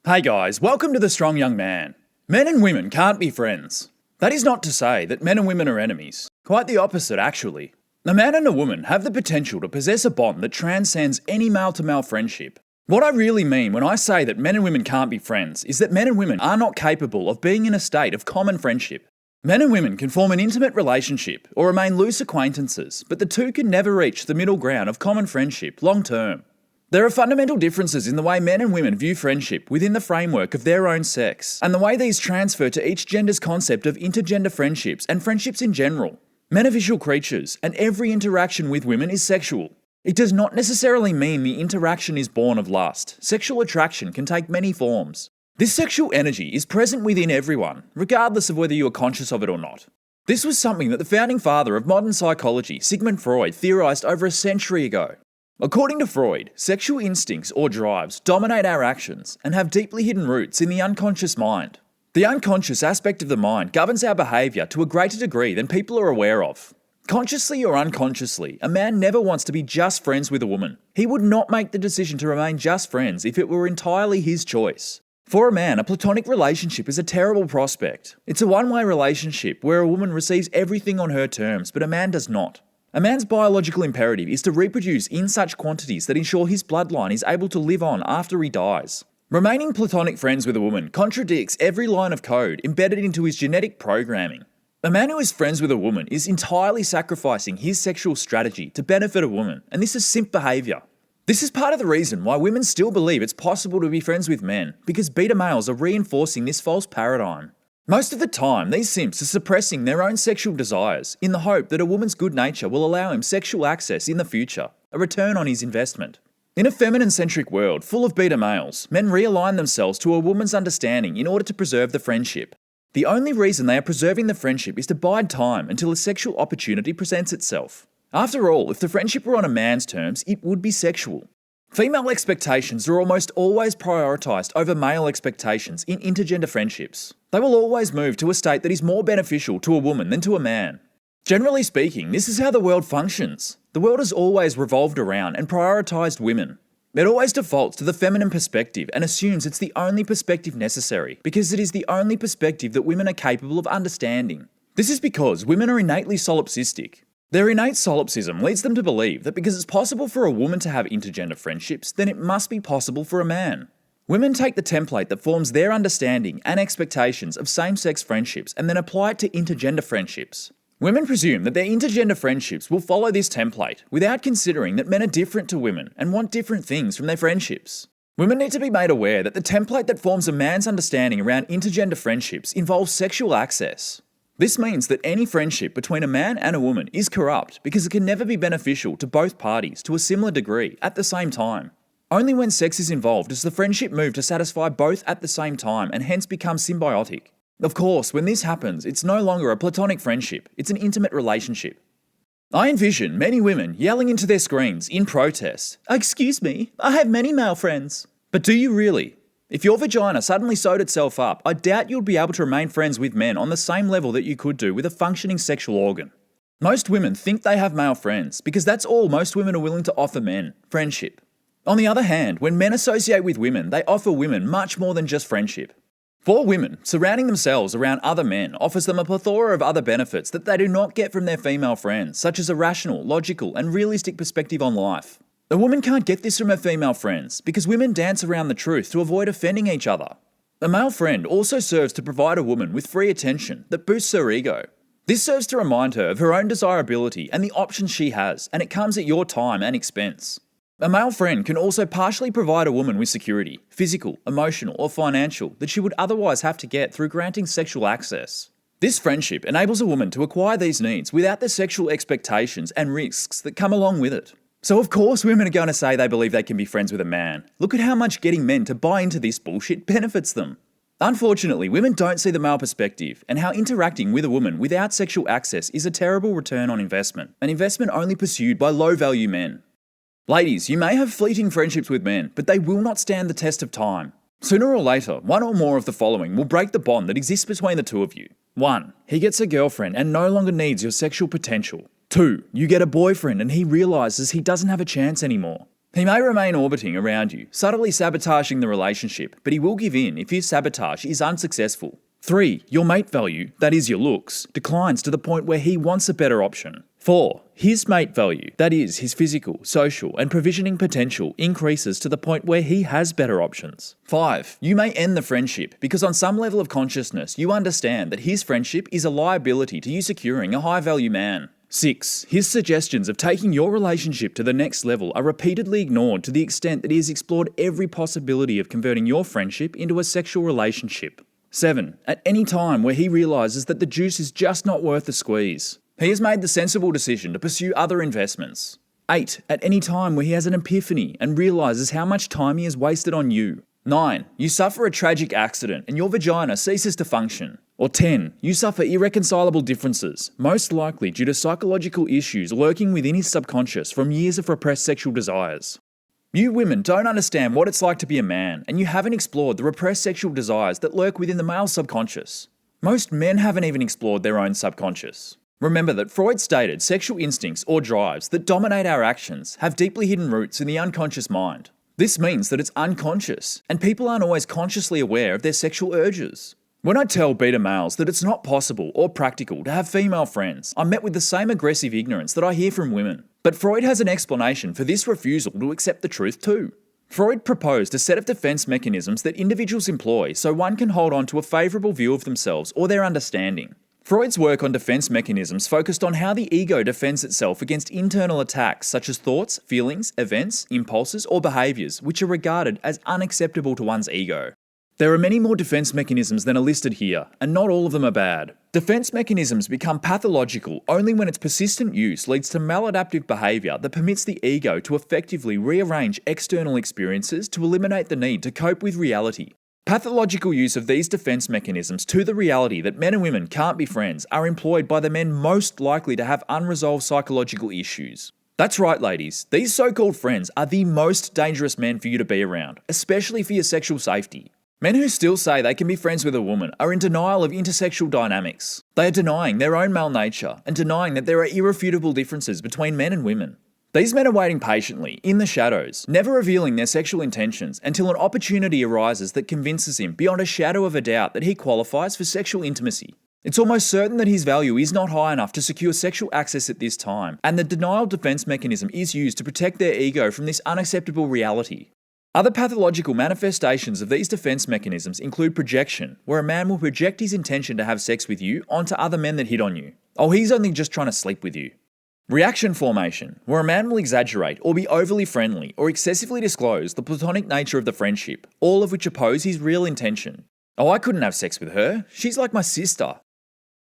Hey guys, welcome to The Strong Young Man. Men and women can't be friends. That is not to say that men and women are enemies. Quite the opposite, actually. A man and a woman have the potential to possess a bond that transcends any male-to-male friendship. What I really mean when I say that men and women can't be friends is that men and women are not capable of being in a state of common friendship. Men and women can form an intimate relationship or remain loose acquaintances, but the two can never reach the middle ground of common friendship long term. There are fundamental differences in the way men and women view friendship within the framework of their own sex, and the way these transfer to each gender's concept of intergender friendships and friendships in general. Men are visual creatures, and every interaction with women is sexual. It does not necessarily mean the interaction is born of lust. Sexual attraction can take many forms. This sexual energy is present within everyone, regardless of whether you are conscious of it or not. This was something that the founding father of modern psychology, Sigmund Freud, theorized over a century ago. According to Freud, sexual instincts or drives dominate our actions and have deeply hidden roots in the unconscious mind. The unconscious aspect of the mind governs our behaviour to a greater degree than people are aware of. Consciously or unconsciously, a man never wants to be just friends with a woman. He would not make the decision to remain just friends if it were entirely his choice. For a man, a platonic relationship is a terrible prospect. It's a one-way relationship where a woman receives everything on her terms, but a man does not. A man's biological imperative is to reproduce in such quantities that ensure his bloodline is able to live on after he dies. Remaining platonic friends with a woman contradicts every line of code embedded into his genetic programming. A man who is friends with a woman is entirely sacrificing his sexual strategy to benefit a woman, and this is simp behaviour. This is part of the reason why women still believe it's possible to be friends with men, because beta males are reinforcing this false paradigm. Most of the time, these simps are suppressing their own sexual desires in the hope that a woman's good nature will allow him sexual access in the future, a return on his investment. In a feminine-centric world full of beta males, men realign themselves to a woman's understanding in order to preserve the friendship. The only reason they are preserving the friendship is to bide time until a sexual opportunity presents itself. After all, if the friendship were on a man's terms, it would be sexual. Female expectations are almost always prioritised over male expectations in intergender friendships. They will always move to a state that is more beneficial to a woman than to a man. Generally speaking, this is how the world functions. The world has always revolved around and prioritised women. It always defaults to the feminine perspective and assumes it's the only perspective necessary because it is the only perspective that women are capable of understanding. This is because women are innately solipsistic. Their innate solipsism leads them to believe that because it's possible for a woman to have intergender friendships, then it must be possible for a man. Women take the template that forms their understanding and expectations of same-sex friendships and then apply it to intergender friendships. Women presume that their intergender friendships will follow this template without considering that men are different to women and want different things from their friendships. Women need to be made aware that the template that forms a man's understanding around intergender friendships involves sexual access. This means that any friendship between a man and a woman is corrupt because it can never be beneficial to both parties to a similar degree at the same time. Only when sex is involved does the friendship move to satisfy both at the same time and hence become symbiotic. Of course, when this happens, it's no longer a platonic friendship, it's an intimate relationship. I envision many women yelling into their screens in protest, "Excuse me, I have many male friends." But do you really? If your vagina suddenly sewed itself up, I doubt you'll be able to remain friends with men on the same level that you could do with a functioning sexual organ. Most women think they have male friends because that's all most women are willing to offer men, friendship. On the other hand, when men associate with women, they offer women much more than just friendship. For women, surrounding themselves around other men offers them a plethora of other benefits that they do not get from their female friends, such as a rational, logical, and realistic perspective on life. A woman can't get this from her female friends because women dance around the truth to avoid offending each other. A male friend also serves to provide a woman with free attention that boosts her ego. This serves to remind her of her own desirability and the options she has, and it comes at your time and expense. A male friend can also partially provide a woman with security, physical, emotional, or financial, that she would otherwise have to get through granting sexual access. This friendship enables a woman to acquire these needs without the sexual expectations and risks that come along with it. So of course women are going to say they believe they can be friends with a man. Look at how much getting men to buy into this bullshit benefits them. Unfortunately, women don't see the male perspective and how interacting with a woman without sexual access is a terrible return on investment, an investment only pursued by low-value men. Ladies, you may have fleeting friendships with men, but they will not stand the test of time. Sooner or later, one or more of the following will break the bond that exists between the two of you. 1. He gets a girlfriend and no longer needs your sexual potential. 2. You get a boyfriend and he realises he doesn't have a chance anymore. He may remain orbiting around you, subtly sabotaging the relationship, but he will give in if his sabotage is unsuccessful. 3. Your mate value, that is your looks, declines to the point where he wants a better option. 4. His mate value, that is his physical, social, and provisioning potential, increases to the point where he has better options. 5. You may end the friendship because on some level of consciousness you understand that his friendship is a liability to you securing a high-value man. 6. His suggestions of taking your relationship to the next level are repeatedly ignored to the extent that he has explored every possibility of converting your friendship into a sexual relationship. 7. At any time where he realises that the juice is just not worth the squeeze, he has made the sensible decision to pursue other investments. 8. At any time where he has an epiphany and realises how much time he has wasted on you. 9. You suffer a tragic accident and your vagina ceases to function. Or 10. You suffer irreconcilable differences, most likely due to psychological issues lurking within his subconscious from years of repressed sexual desires. You women don't understand what it's like to be a man, and you haven't explored the repressed sexual desires that lurk within the male subconscious. Most men haven't even explored their own subconscious. Remember that Freud stated sexual instincts or drives that dominate our actions have deeply hidden roots in the unconscious mind. This means that it's unconscious, and people aren't always consciously aware of their sexual urges. When I tell beta males that it's not possible or practical to have female friends, I'm met with the same aggressive ignorance that I hear from women. But Freud has an explanation for this refusal to accept the truth too. Freud proposed a set of defense mechanisms that individuals employ so one can hold on to a favourable view of themselves or their understanding. Freud's work on defense mechanisms focused on how the ego defends itself against internal attacks such as thoughts, feelings, events, impulses, or behaviours which are regarded as unacceptable to one's ego. There are many more defense mechanisms than are listed here, and not all of them are bad. Defense mechanisms become pathological only when its persistent use leads to maladaptive behavior that permits the ego to effectively rearrange external experiences to eliminate the need to cope with reality. Pathological use of these defense mechanisms to the reality that men and women can't be friends are employed by the men most likely to have unresolved psychological issues. That's right, ladies. These so-called friends are the most dangerous men for you to be around, especially for your sexual safety. Men who still say they can be friends with a woman are in denial of intersexual dynamics. They are denying their own male nature and denying that there are irrefutable differences between men and women. These men are waiting patiently, in the shadows, never revealing their sexual intentions until an opportunity arises that convinces him beyond a shadow of a doubt that he qualifies for sexual intimacy. It's almost certain that his value is not high enough to secure sexual access at this time, and the denial defense mechanism is used to protect their ego from this unacceptable reality. Other pathological manifestations of these defense mechanisms include projection, where a man will project his intention to have sex with you onto other men that hit on you. Oh, he's only just trying to sleep with you. Reaction formation, where a man will exaggerate or be overly friendly or excessively disclose the platonic nature of the friendship, all of which oppose his real intention. Oh, I couldn't have sex with her. She's like my sister.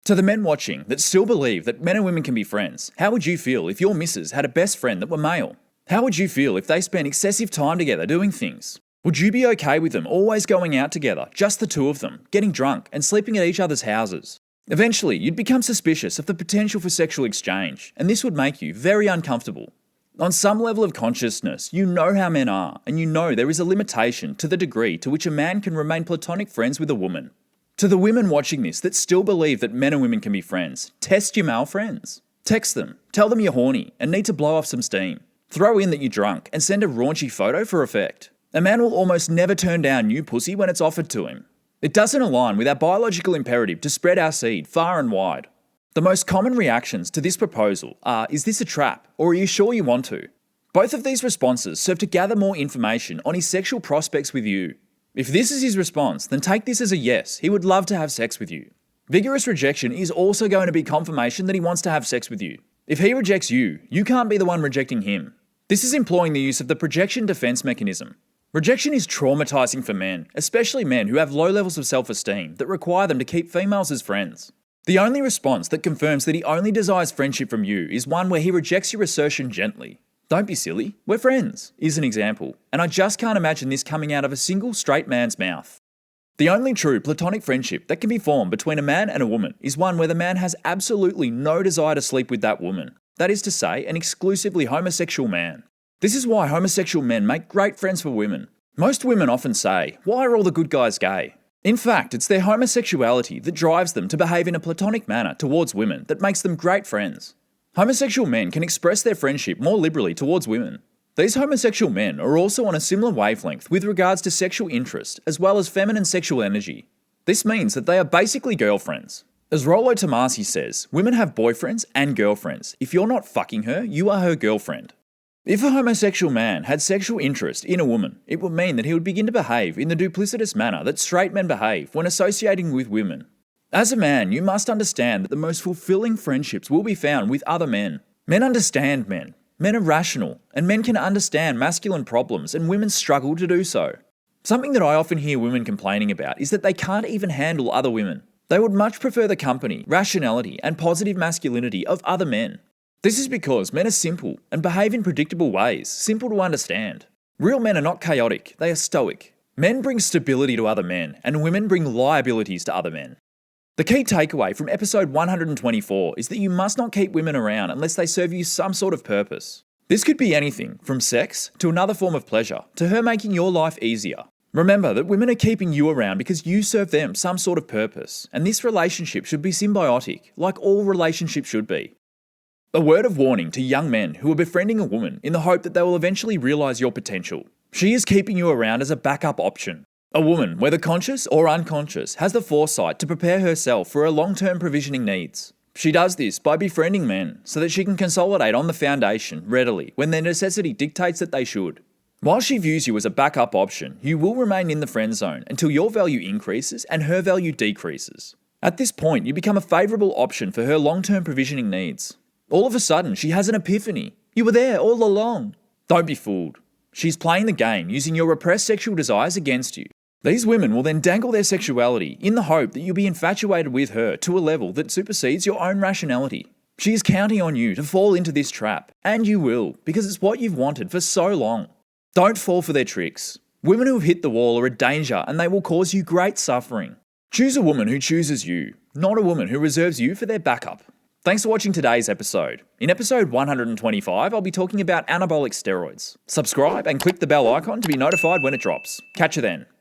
To the men watching that still believe that men and women can be friends, how would you feel if your missus had a best friend that were male? How would you feel if they spent excessive time together doing things? Would you be okay with them always going out together, just the two of them, getting drunk and sleeping at each other's houses? Eventually, you'd become suspicious of the potential for sexual exchange, and this would make you very uncomfortable. On some level of consciousness, you know how men are, and you know there is a limitation to the degree to which a man can remain platonic friends with a woman. To the women watching this that still believe that men and women can be friends, test your male friends. Text them, tell them you're horny and need to blow off some steam. Throw in that you're drunk and send a raunchy photo for effect. A man will almost never turn down new pussy when it's offered to him. It doesn't align with our biological imperative to spread our seed far and wide. The most common reactions to this proposal are, is this a trap, or are you sure you want to? Both of these responses serve to gather more information on his sexual prospects with you. If this is his response, then take this as a yes, he would love to have sex with you. Vigorous rejection is also going to be confirmation that he wants to have sex with you. If he rejects you, you can't be the one rejecting him. This is employing the use of the projection defense mechanism. Rejection is traumatizing for men, especially men who have low levels of self-esteem that require them to keep females as friends. The only response that confirms that he only desires friendship from you is one where he rejects your assertion gently. Don't be silly, we're friends, is an example, and I just can't imagine this coming out of a single straight man's mouth. The only true platonic friendship that can be formed between a man and a woman is one where the man has absolutely no desire to sleep with that woman. That is to say, an exclusively homosexual man. This is why homosexual men make great friends for women. Most women often say, why are all the good guys gay? In fact, it's their homosexuality that drives them to behave in a platonic manner towards women that makes them great friends. Homosexual men can express their friendship more liberally towards women. These homosexual men are also on a similar wavelength with regards to sexual interest as well as feminine sexual energy. This means that they are basically girlfriends. As Rollo Tomassi says, women have boyfriends and girlfriends. If you're not fucking her, you are her girlfriend. If a homosexual man had sexual interest in a woman, it would mean that he would begin to behave in the duplicitous manner that straight men behave when associating with women. As a man, you must understand that the most fulfilling friendships will be found with other men. Men understand men. Men are rational, and men can understand masculine problems, and women struggle to do so. Something that I often hear women complaining about is that they can't even handle other women. They would much prefer the company, rationality, and positive masculinity of other men. This is because men are simple and behave in predictable ways, simple to understand. Real men are not chaotic, they are stoic. Men bring stability to other men, and women bring liabilities to other men. The key takeaway from episode 124 is that you must not keep women around unless they serve you some sort of purpose. This could be anything from sex to another form of pleasure to her making your life easier. Remember that women are keeping you around because you serve them some sort of purpose, and this relationship should be symbiotic, like all relationships should be. A word of warning to young men who are befriending a woman in the hope that they will eventually realise your potential. She is keeping you around as a backup option. A woman, whether conscious or unconscious, has the foresight to prepare herself for her long-term provisioning needs. She does this by befriending men so that she can consolidate on the foundation readily when their necessity dictates that they should. While she views you as a backup option, you will remain in the friend zone until your value increases and her value decreases. At this point, you become a favourable option for her long-term provisioning needs. All of a sudden, she has an epiphany. You were there all along. Don't be fooled. She's playing the game using your repressed sexual desires against you. These women will then dangle their sexuality in the hope that you'll be infatuated with her to a level that supersedes your own rationality. She is counting on you to fall into this trap, and you will, because it's what you've wanted for so long. Don't fall for their tricks. Women who have hit the wall are a danger and they will cause you great suffering. Choose a woman who chooses you, not a woman who reserves you for their backup. Thanks for watching today's episode. In episode 125, I'll be talking about anabolic steroids. Subscribe and click the bell icon to be notified when it drops. Catch you then.